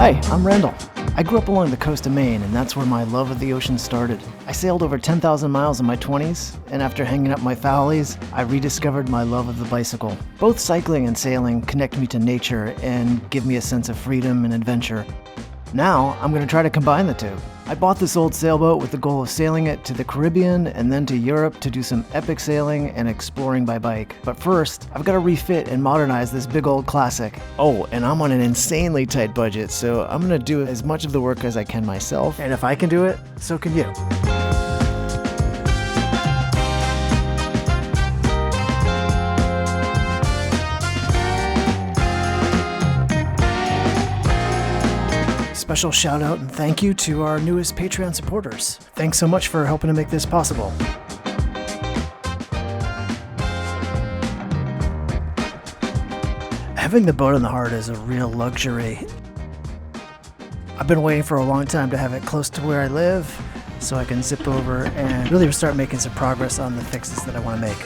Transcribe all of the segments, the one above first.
Hi, I'm Randall. I grew up along the coast of Maine, and that's where my love of the ocean started. I sailed over 10,000 miles in my 20s, and after hanging up my Fowlies, I rediscovered my love of the bicycle. Both cycling and sailing connect me to nature and give me a sense of freedom and adventure. Now, I'm going to try to combine the two. I bought this old sailboat with the goal of sailing it to the Caribbean and then to Europe to do some epic sailing and exploring by bike. But first, I've got to refit and modernize this big old classic. Oh, and I'm on an insanely tight budget, so I'm going to do as much of the work as I can myself. And if I can do it, so can you. Special shout out and thank you to our newest Patreon supporters. Thanks so much for helping to make this possible. Having the boat on the heart is a real luxury. I've been waiting for a long time to have it close to where I live so I can zip over and really start making some progress on the fixes that I want to make.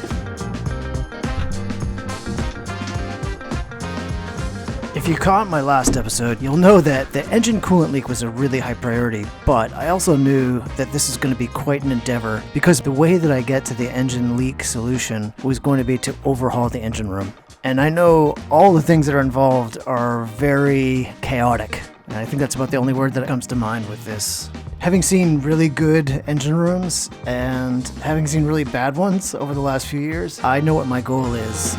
If you caught my last episode, you'll know that the engine coolant leak was a really high priority, but I also knew that this is going to be quite an endeavor because the way that I get to the engine leak solution was going to be to overhaul the engine room. And I know all the things that are involved are very chaotic, and I think that's about the only word that comes to mind with this. Having seen really good engine rooms and having seen really bad ones over the last few years, I know what my goal is.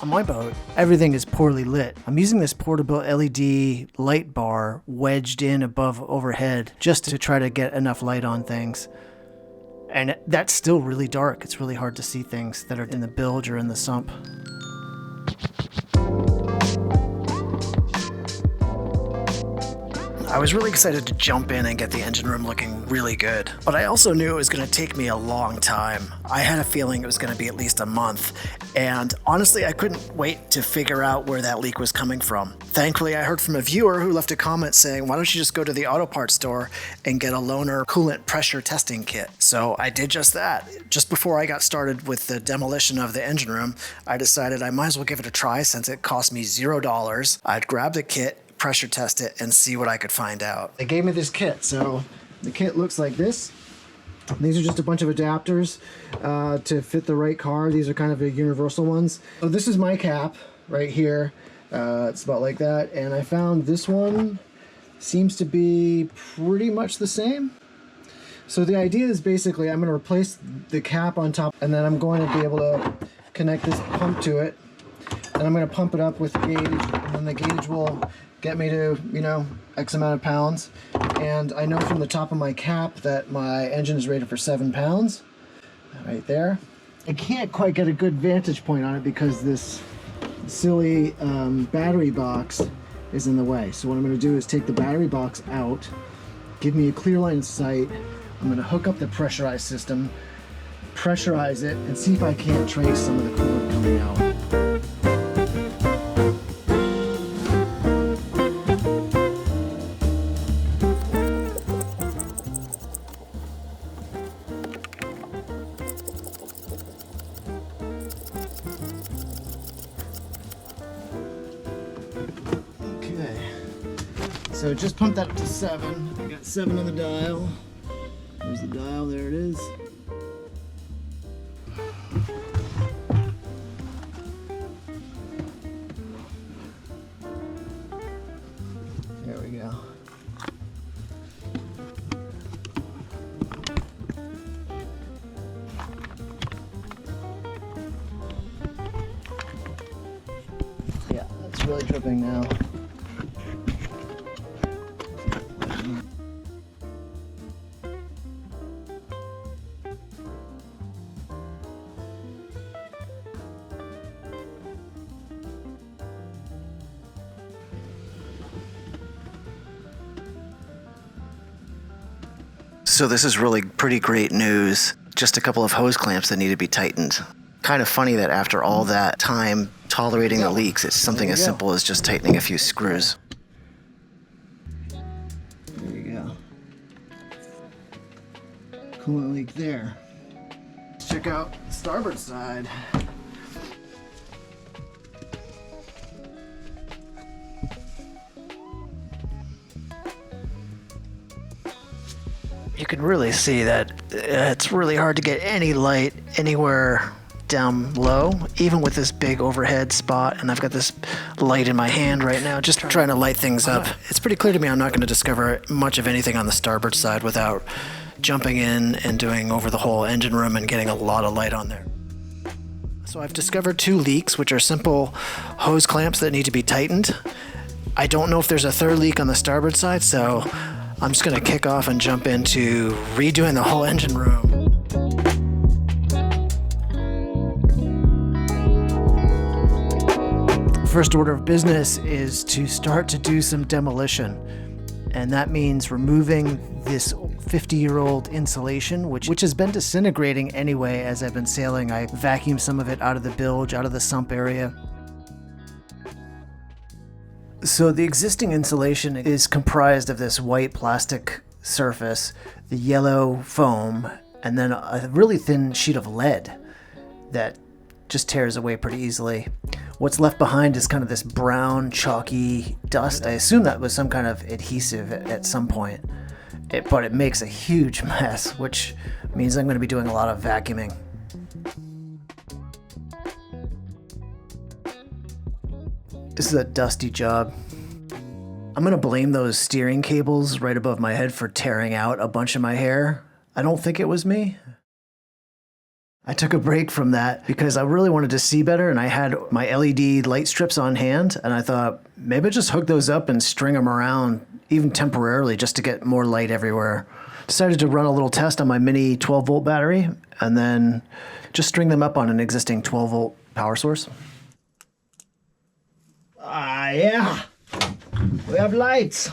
On my boat, everything is poorly lit. I'm using this portable LED light bar wedged in above overhead just to try to get enough light on things. And that's still really dark. It's really hard to see things that are in the bilge or in the sump. I was really excited to jump in and get the engine room looking really good, but I also knew it was going to take me a long time. I had a feeling it was going to be at least a month, and honestly, I couldn't wait to figure out where that leak was coming from. Thankfully, I heard from a viewer who left a comment saying, why don't you just go to the auto parts store and get a loaner coolant pressure testing kit? So I did just that. Just before I got started with the demolition of the engine room, I decided I might as well give it a try since it cost me $0. I'd grab the kit, pressure test it, and see what I could find out. They gave me this kit, so the kit looks like this. These are just a bunch of adapters to fit the right car. These are kind of the universal ones. So this is my cap right here. It's about like that, and I found this one seems to be pretty much the same. So the idea is basically I'm going to replace the cap on top, and then I'm going to be able to connect this pump to it, and I'm going to pump it up with the gauge, and then the gauge will get me to, X amount of pounds. And I know from the top of my cap that my engine is rated for 7 pounds. Right there. I can't quite get a good vantage point on it because this silly battery box is in the way. So what I'm going to do is take the battery box out, give me a clear line of sight. I'm going to hook up the pressurized system, pressurize it, and see if I can't trace some of the coolant coming out. So just pump that up to 7. I got 7 on the dial. There's the dial, there it is. There we go. Yeah, that's really dripping now. So this is really pretty great news. Just a couple of hose clamps that need to be tightened. Kind of funny that after all that time tolerating the leaks, it's something as simple as just tightening a few screws. There you go. Coolant leak there. Let's check out the starboard side. You can really see that it's really hard to get any light anywhere down low, even with this big overhead spot, and I've got this light in my hand right now just trying to light things up. It's pretty clear to me I'm not going to discover much of anything on the starboard side without jumping in and doing over the whole engine room and getting a lot of light on there. So I've discovered 2 leaks, which are simple hose clamps that need to be tightened. I don't know if there's a third leak on the starboard side, so I'm just going to kick off and jump into redoing the whole engine room. First order of business is to start to do some demolition, and that means removing this 50-year-old insulation, which has been disintegrating anyway as I've been sailing. I vacuumed some of it out of the bilge, out of the sump area. So the existing insulation is comprised of this white plastic surface, the yellow foam, and then a really thin sheet of lead that just tears away pretty easily. What's left behind is kind of this brown, chalky dust. I assume that was some kind of adhesive at some point. But it makes a huge mess, which means I'm going to be doing a lot of vacuuming. This is a dusty job. I'm going to blame those steering cables right above my head for tearing out a bunch of my hair. I don't think it was me. I took a break from that because I really wanted to see better, and I had my LED light strips on hand, and I thought maybe I'll just hook those up and string them around, even temporarily, just to get more light everywhere. Decided to run a little test on my mini 12-volt battery, and then just string them up on an existing 12-volt power source. Yeah, we have lights.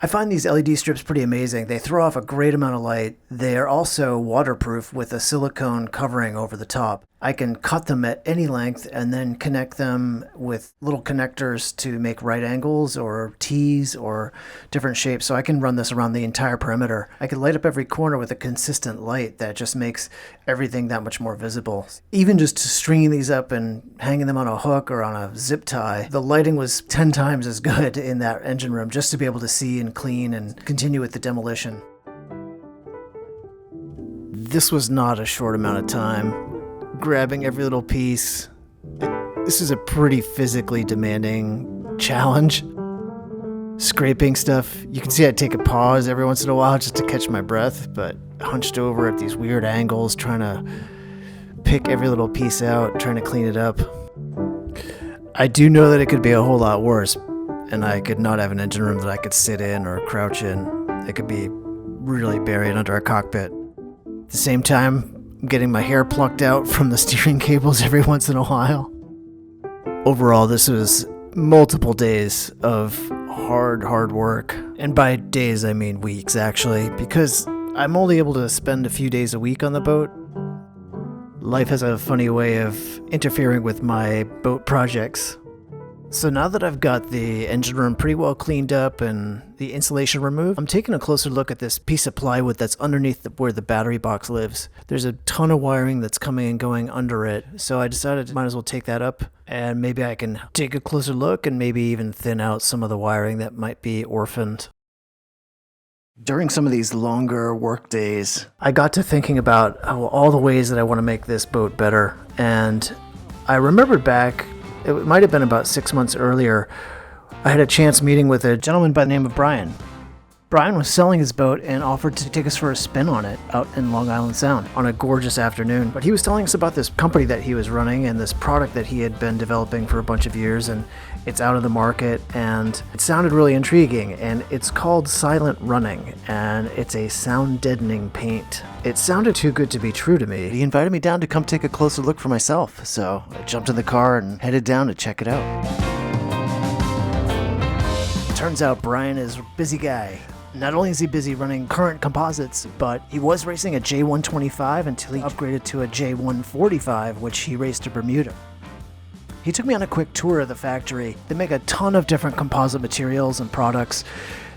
I find these LED strips pretty amazing. They throw off a great amount of light. They are also waterproof with a silicone covering over the top. I can cut them at any length and then connect them with little connectors to make right angles or T's or different shapes. So I can run this around the entire perimeter. I can light up every corner with a consistent light that just makes everything that much more visible. Even just stringing these up and hanging them on a hook or on a zip tie, the lighting was 10 times as good in that engine room just to be able to see and clean and continue with the demolition. This was not a short amount of time. Grabbing every little piece. This is a pretty physically demanding challenge. Scraping stuff. You can see I take a pause every once in a while just to catch my breath, but hunched over at these weird angles, trying to pick every little piece out, trying to clean it up. I do know that it could be a whole lot worse, and I could not have an engine room that I could sit in or crouch in. It could be really buried under a cockpit. At the same time, I'm getting my hair plucked out from the steering cables every once in a while. Overall, this was multiple days of hard work. And by days, I mean weeks, actually, because I'm only able to spend a few days a week on the boat. Life has a funny way of interfering with my boat projects. So now that I've got the engine room pretty well cleaned up and the insulation removed, I'm taking a closer look at this piece of plywood that's underneath where the battery box lives. There's a ton of wiring that's coming and going under it, so I decided I might as well take that up, and maybe I can take a closer look and maybe even thin out some of the wiring that might be orphaned. During some of these longer work days, I got to thinking about all the ways that I want to make this boat better, and I remembered back, it might have been about 6 months earlier, I had a chance meeting with a gentleman by the name of Brian. Brian was selling his boat and offered to take us for a spin on it out in Long Island Sound on a gorgeous afternoon. But he was telling us about this company that he was running and this product that he had been developing for a bunch of years, and it's out of the market, and it sounded really intriguing, and it's called Silent Running, and it's a sound-deadening paint. It sounded too good to be true to me. He invited me down to come take a closer look for myself, so I jumped in the car and headed down to check it out. Turns out Brian is a busy guy. Not only is he busy running current composites, but he was racing a J125 until he upgraded to a J145, which he raced to Bermuda. He took me on a quick tour of the factory. They make a ton of different composite materials and products.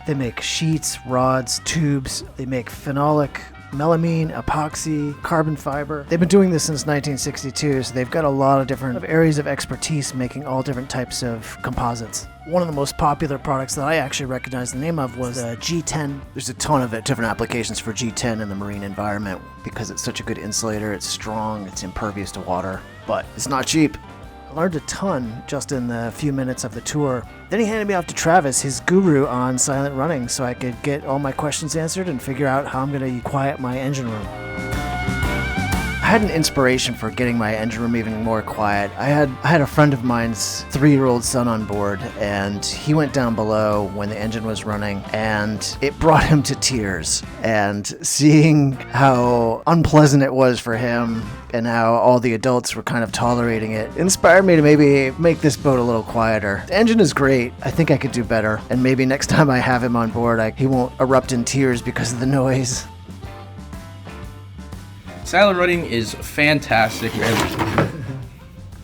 They make sheets, rods, tubes. They make phenolic melamine, epoxy, carbon fiber. They've been doing this since 1962, so they've got a lot of different areas of expertise making all different types of composites. One of the most popular products that I actually recognized the name of was G10. There's a ton of different applications for G10 in the marine environment because it's such a good insulator, it's strong, it's impervious to water, but it's not cheap. I learned a ton just in the few minutes of the tour. Then he handed me off to Travis, his guru on silent running, so I could get all my questions answered and figure out how I'm going to quiet my engine room. I had an inspiration for getting my engine room even more quiet. I had a friend of mine's 3-year-old son on board, and he went down below when the engine was running, and it brought him to tears. And seeing how unpleasant it was for him and how all the adults were kind of tolerating it inspired me to maybe make this boat a little quieter. The engine is great. I think I could do better, and maybe next time I have him on board, he won't erupt in tears because of the noise. Silent running is fantastic.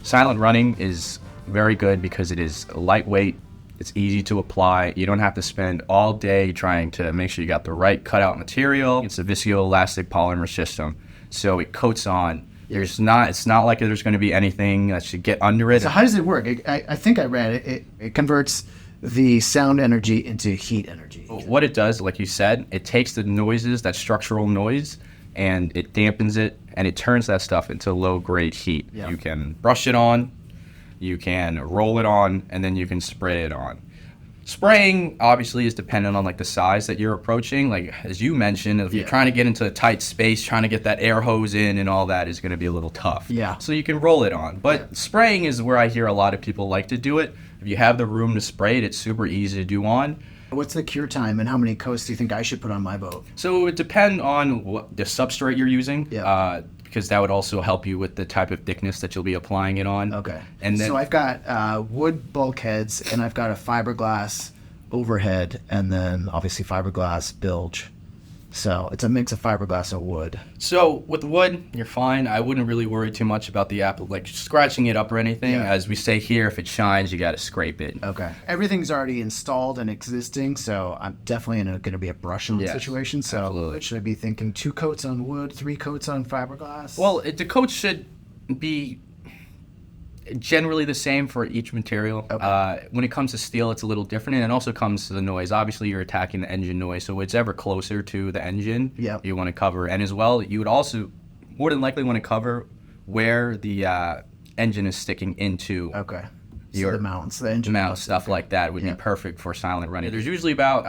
Silent running is very good because it is lightweight, it's easy to apply. You don't have to spend all day trying to make sure you got the right cutout material. It's a viscoelastic polymer system, so it coats on. It's not like there's going to be anything that should get under it. So how does it work? I think I read it converts the sound energy into heat energy. What it does, like you said, it takes the noises, that structural noise, and it dampens it, and it turns that stuff into low-grade heat. Yeah. You can brush it on, you can roll it on, and then you can spray it on. Spraying obviously is dependent on like the size that you're approaching. Like as you mentioned, if you're trying to get into a tight space, trying to get that air hose in and all that is going to be a little tough. Yeah. So you can roll it on. But spraying is where I hear a lot of people like to do it. If you have the room to spray it, it's super easy to do on. What's the cure time and how many coats do you think I should put on my boat? So it would depend on what the substrate you're using. Yeah. Because that would also help you with the type of thickness that you'll be applying it on. Okay. And then, so I've got wood bulkheads, and I've got a fiberglass overhead, and then obviously fiberglass bilge. So it's a mix of fiberglass and wood. So with wood, you're fine. I wouldn't really worry too much about the like scratching it up or anything. Yeah. As we say here, if it shines, you got to scrape it. Okay. Everything's already installed and existing, so I'm definitely going to be a brush-on situation. So absolutely. Should I be thinking 2 coats on wood, 3 coats on fiberglass? Well, the coats should be generally the same for each material. Okay. When it comes to steel, it's a little different, and it also comes to the noise. Obviously, you're attacking the engine noise, so it's ever closer to the engine, you want to cover. And as well, you would also more than likely want to cover where the engine is sticking into. Okay. Your mounts, the engine mounts, stuff like that would be perfect for silent running. There's usually about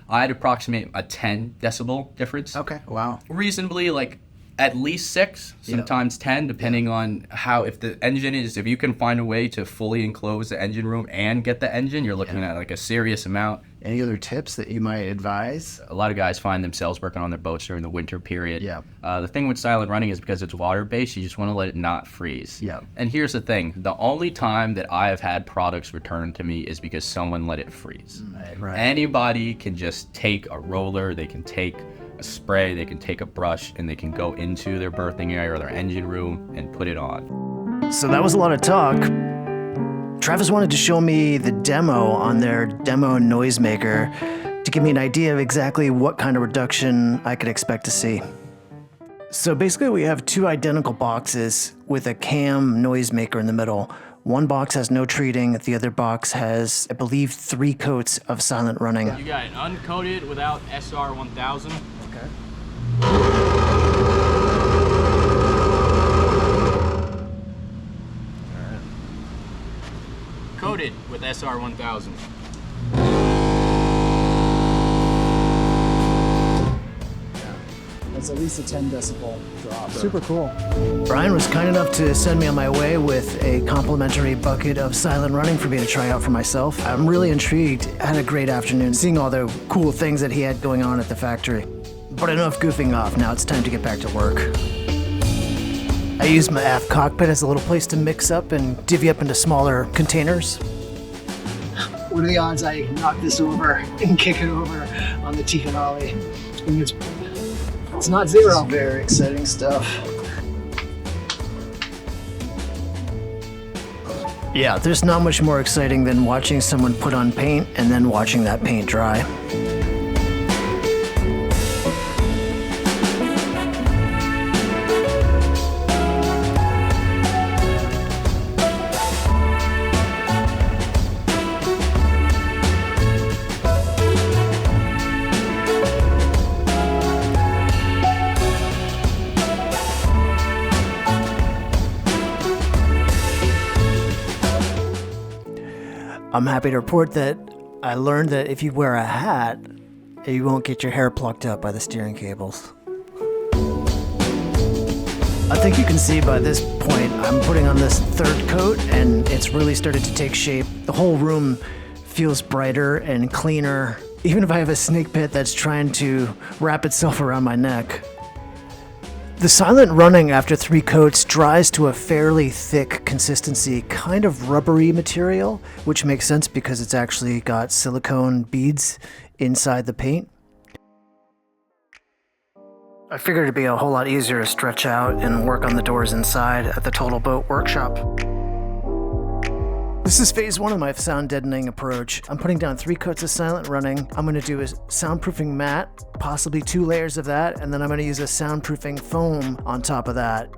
I'd approximate a 10 decibel difference. Okay. Wow. Reasonably, like at least 6, sometimes 10, depending on if you can find a way to fully enclose the engine room and get the engine, you're looking at like a serious amount. Any other tips that you might advise? A lot of guys find themselves working on their boats during the winter period. Yeah. The thing with silent running is because it's water-based, you just want to let it not freeze. Yeah. And here's the thing. The only time that I have had products returned to me is because someone let it freeze. Right. Anybody can just take a roller, they can take a spray, they can take a brush, and they can go into their berthing area or their engine room and put it on. So that was a lot of talk. Travis wanted to show me the demo on their demo noisemaker to give me an idea of exactly what kind of reduction I could expect to see. So basically we have 2 identical boxes with a cam noisemaker in the middle. One box has no treating, the other box has, I believe, 3 coats of silent running. You got it uncoated without SR1000. Okay. Coated with SR1000. That's at least a 10 decibel drop. Super cool. Brian was kind enough to send me on my way with a complimentary bucket of silent running for me to try out for myself. I'm really intrigued. I had a great afternoon seeing all the cool things that he had going on at the factory. But enough goofing off, now it's time to get back to work. I used my aft cockpit as a little place to mix up and divvy up into smaller containers. What are the odds I knock this over and kick it over on the Ticanali? It's not 0. This is very exciting stuff. Yeah, there's not much more exciting than watching someone put on paint and then watching that paint dry. I'm happy to report that I learned that if you wear a hat, you won't get your hair plucked up by the steering cables. I think you can see by this point I'm putting on this third coat and it's really started to take shape. The whole room feels brighter and cleaner, even if I have a snake pit that's trying to wrap itself around my neck. The Silent Running after 3 coats dries to a fairly thick consistency, kind of rubbery material, which makes sense because it's actually got silicone beads inside the paint. I figured it'd be a whole lot easier to stretch out and work on the doors inside at the Total Boat workshop. This is phase 1 of my sound deadening approach. I'm putting down 3 coats of Silent Running. I'm going to do a soundproofing mat, possibly 2 layers of that, and then I'm going to use a soundproofing foam on top of that.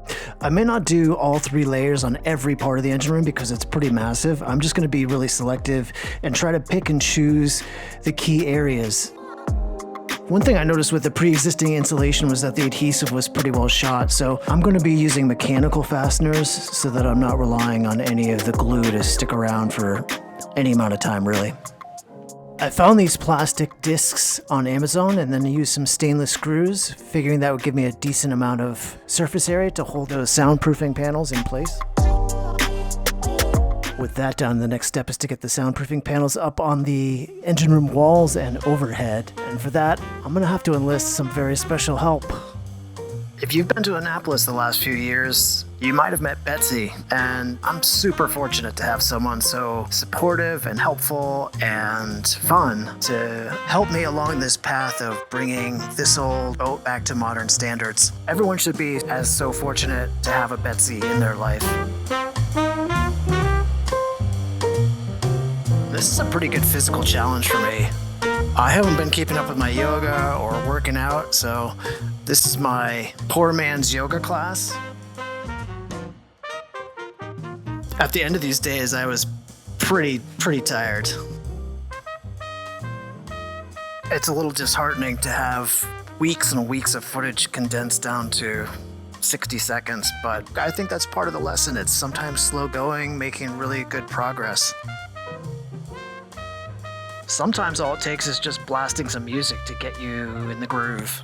I may not do all 3 layers on every part of the engine room because it's pretty massive. I'm just going to be really selective and try to pick and choose the key areas. One thing I noticed with the pre-existing insulation was that the adhesive was pretty well shot, so I'm going to be using mechanical fasteners so that I'm not relying on any of the glue to stick around for any amount of time, really. I found these plastic discs on Amazon and then used some stainless screws, figuring that would give me a decent amount of surface area to hold those soundproofing panels in place. With that done, the next step is to get the soundproofing panels up on the engine room walls and overhead. And for that, I'm gonna have to enlist some very special help. If you've been to Annapolis the last few years, you might have met Betsy, and I'm super fortunate to have someone so supportive and helpful and fun to help me along this path of bringing this old boat back to modern standards. Everyone should be as so fortunate to have a Betsy in their life. This is a pretty good physical challenge for me. I haven't been keeping up with my yoga or working out, so this is my poor man's yoga class. At the end of these days, I was pretty tired. It's a little disheartening to have weeks and weeks of footage condensed down to 60 seconds, but I think that's part of the lesson. It's sometimes slow going, making really good progress. Sometimes all it takes is just blasting some music to get you in the groove.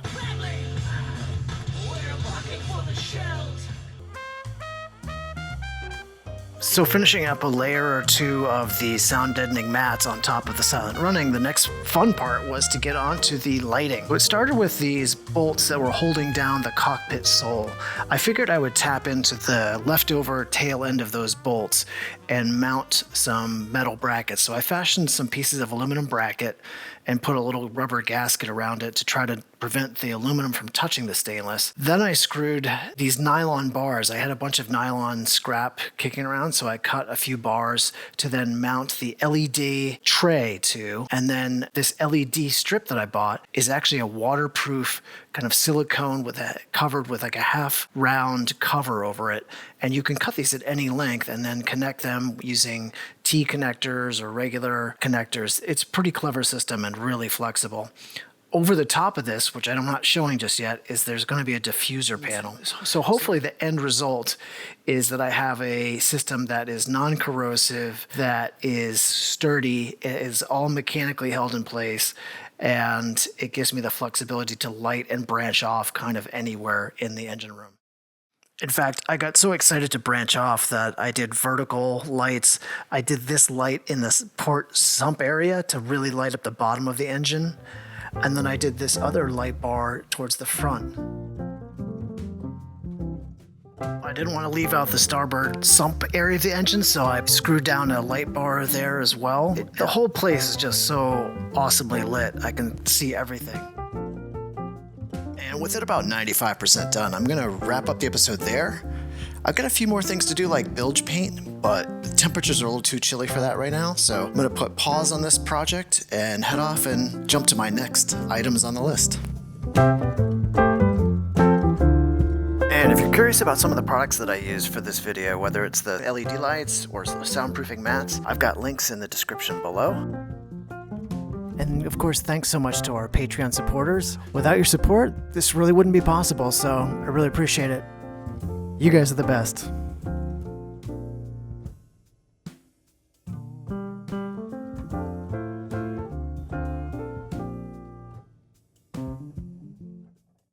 So finishing up a layer or 2 of the sound deadening mats on top of the Silent Running, the next fun part was to get onto the lighting. It started with these bolts that were holding down the cockpit sole. I figured I would tap into the leftover tail end of those bolts and mount some metal brackets. So I fashioned some pieces of aluminum bracket and put a little rubber gasket around it to try to prevent the aluminum from touching the stainless. Then I screwed these nylon bars. I had a bunch of nylon scrap kicking around, so I cut a few bars to then mount the LED tray to. And then this LED strip that I bought is actually a waterproof kind of silicone covered with like a half round cover over it. And you can cut these at any length and then connect them using T connectors or regular connectors. It's a pretty clever system and really flexible. Over the top of this, which I'm not showing just yet, is there's going to be a diffuser panel. So hopefully the end result is that I have a system that is non-corrosive, that is sturdy, is all mechanically held in place, and it gives me the flexibility to light and branch off kind of anywhere in the engine room. In fact, I got so excited to branch off that I did vertical lights. I did this light in the port sump area to really light up the bottom of the engine. And then I did this other light bar towards the front. I didn't want to leave out the starboard sump area of the engine, so I screwed down a light bar there as well. The whole place is just so awesomely lit. I can see everything. And with it about 95% done, I'm going to wrap up the episode there. I've got a few more things to do, like bilge paint, but the temperatures are a little too chilly for that right now. So I'm going to put pause on this project and head off and jump to my next items on the list. And if you're curious about some of the products that I use for this video, whether it's the LED lights or soundproofing mats, I've got links in the description below. And of course, thanks so much to our Patreon supporters. Without your support, this really wouldn't be possible, so I really appreciate it. You guys are the best.